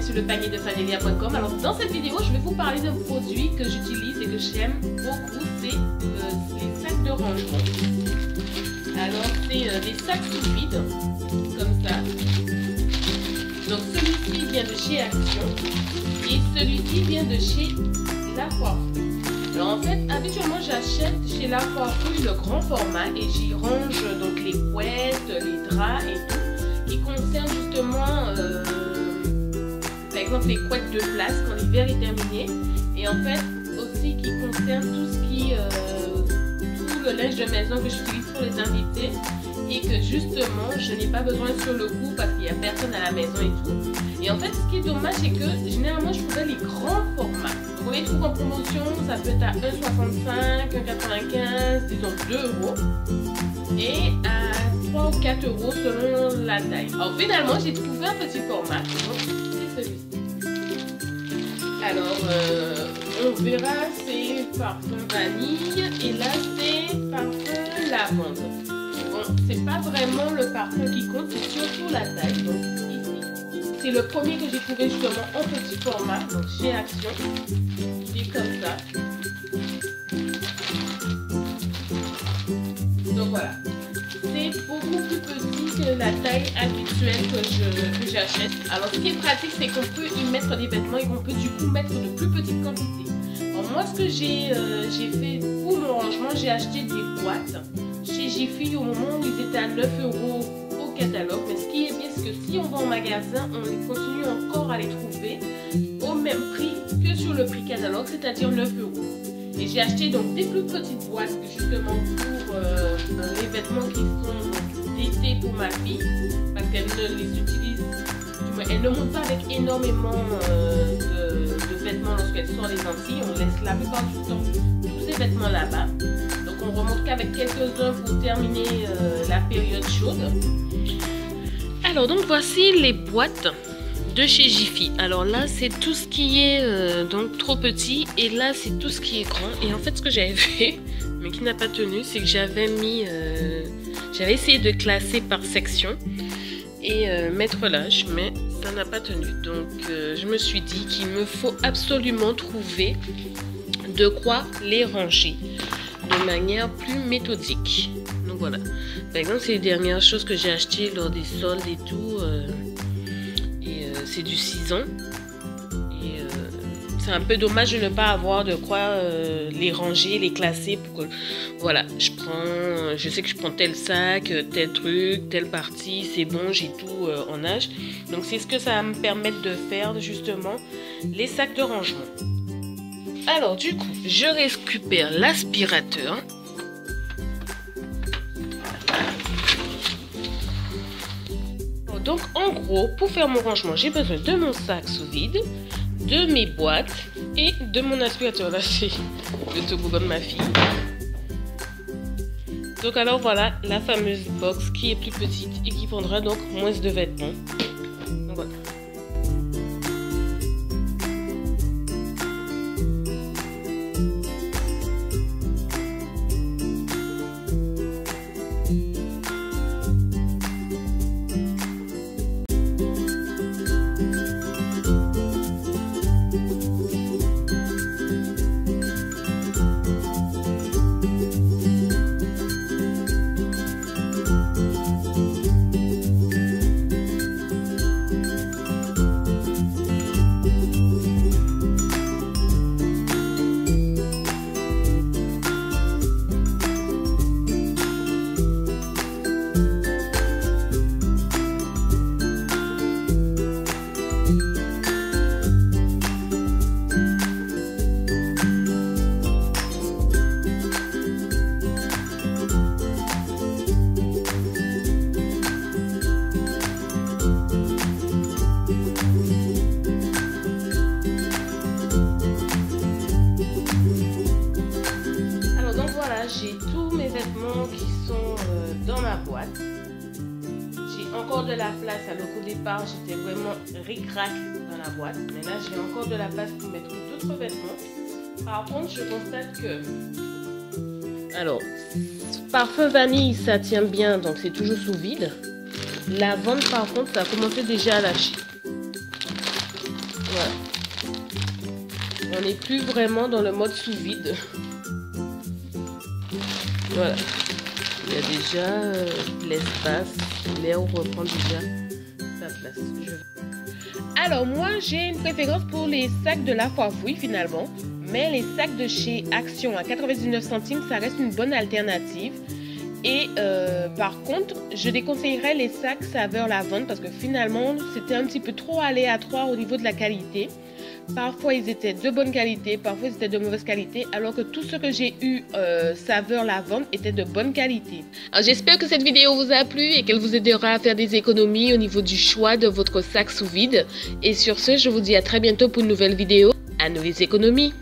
sur le panier de Fanelia.com. Alors dans cette vidéo, je vais vous parler d'un produit que j'utilise et que j'aime beaucoup, c'est les sacs de rangement. Alors c'est des sacs sous vide, comme ça. Donc celui-ci vient de chez Action et celui-ci vient de chez La Foire-Fruit. Alors en fait, habituellement j'achète chez La Foire-Fruit le grand format et j'y range donc les couettes, les draps et tout, qui concerne justement par exemple les couettes de place quand l'hiver est terminé, et en fait aussi qui concerne tout ce qui tout le linge de maison que j'utilise pour les invités et que justement je n'ai pas besoin sur le coup parce qu'il n'y a personne à la maison et tout. Et en fait ce qui est dommage c'est que généralement je trouvais les grands formats. Donc on les trouve en promotion, ça peut être à 1,65, 1,95, disons 2 € et à 3 ou 4 € selon la taille. Alors finalement j'ai trouvé un petit format, donc c'est celui-ci. Alors on verra, c'est parfum vanille et là c'est parfum lavande. Bon, c'est pas vraiment le parfum qui compte, c'est surtout la taille. Donc ici, c'est le premier que j'ai trouvé justement en petit format, donc chez Action. Il est comme ça. Donc voilà. C'est beaucoup plus petit que la taille habituelle que j'achète. Alors ce qui est pratique, c'est qu'on peut y mettre des vêtements et qu'on peut du coup mettre de plus petites quantités. Alors moi ce que j'ai fait pour mon rangement, j'ai acheté des boîtes chez Jiffy au moment où ils étaient à 9 € au catalogue. Mais ce qui est bien, c'est que si on va en magasin, on continue encore à les trouver au même prix que sur le prix catalogue, c'est-à-dire 9 €. Et j'ai acheté donc des plus petites boîtes justement pour les vêtements qui sont d'été pour ma fille, parce qu'elle ne les utilise, elle ne monte pas avec énormément de vêtements lorsqu'elle sort les Antilles. On laisse la plupart du temps tous ces vêtements là-bas. Donc on remonte qu'avec quelques-uns pour terminer la période chaude. Alors donc voici les boîtes de chez Jiffy. Alors là c'est tout ce qui est donc trop petit et là c'est tout ce qui est grand. Et en fait ce que j'avais fait mais qui n'a pas tenu, c'est que j'avais mis j'avais essayé de classer par section et mettre l'âge, mais ça n'a pas tenu. Donc je me suis dit qu'il me faut absolument trouver de quoi les ranger de manière plus méthodique. Donc voilà, par exemple c'est les dernières choses que j'ai achetées lors des soldes et tout, c'est du 6 ans et c'est un peu dommage de ne pas avoir de quoi les ranger, les classer pour que voilà, je sais que je prends tel sac, tel truc, telle partie, c'est bon, j'ai tout en âge. Donc c'est ce que ça va me permettre de faire justement les sacs de rangement. Alors du coup, je récupère l'aspirateur. Donc en gros, pour faire mon rangement, j'ai besoin de mon sac sous vide, de mes boîtes et de mon aspirateur. Là, c'est le toboggan de ma fille. Donc alors voilà la fameuse box qui est plus petite et qui prendra donc moins de vêtements. Donc voilà. J'ai tous mes vêtements qui sont dans ma boîte. J'ai encore de la place, alors qu'au départ j'étais vraiment ric-rac dans la boîte. Mais là j'ai encore de la place pour mettre d'autres vêtements. Par contre je constate que... Alors, parfum vanille ça tient bien, donc c'est toujours sous vide. Lavande par contre ça a commencé déjà à lâcher. Voilà. On n'est plus vraiment dans le mode sous vide. Voilà. Il y a déjà l'espace. L'air reprend déjà sa place. Alors moi, j'ai une préférence pour les sacs de La Foire-Fouille finalement. Mais les sacs de chez Action à 99 centimes, ça reste une bonne alternative. Et par contre, je déconseillerais les sacs saveur lavande parce que finalement, c'était un petit peu trop aléatoire au niveau de la qualité. Parfois, ils étaient de bonne qualité, parfois, ils étaient de mauvaise qualité, alors que tout ce que j'ai eu saveur lavande était de bonne qualité. Alors, j'espère que cette vidéo vous a plu et qu'elle vous aidera à faire des économies au niveau du choix de votre sac sous vide. Et sur ce, je vous dis à très bientôt pour une nouvelle vidéo. À nous les économies!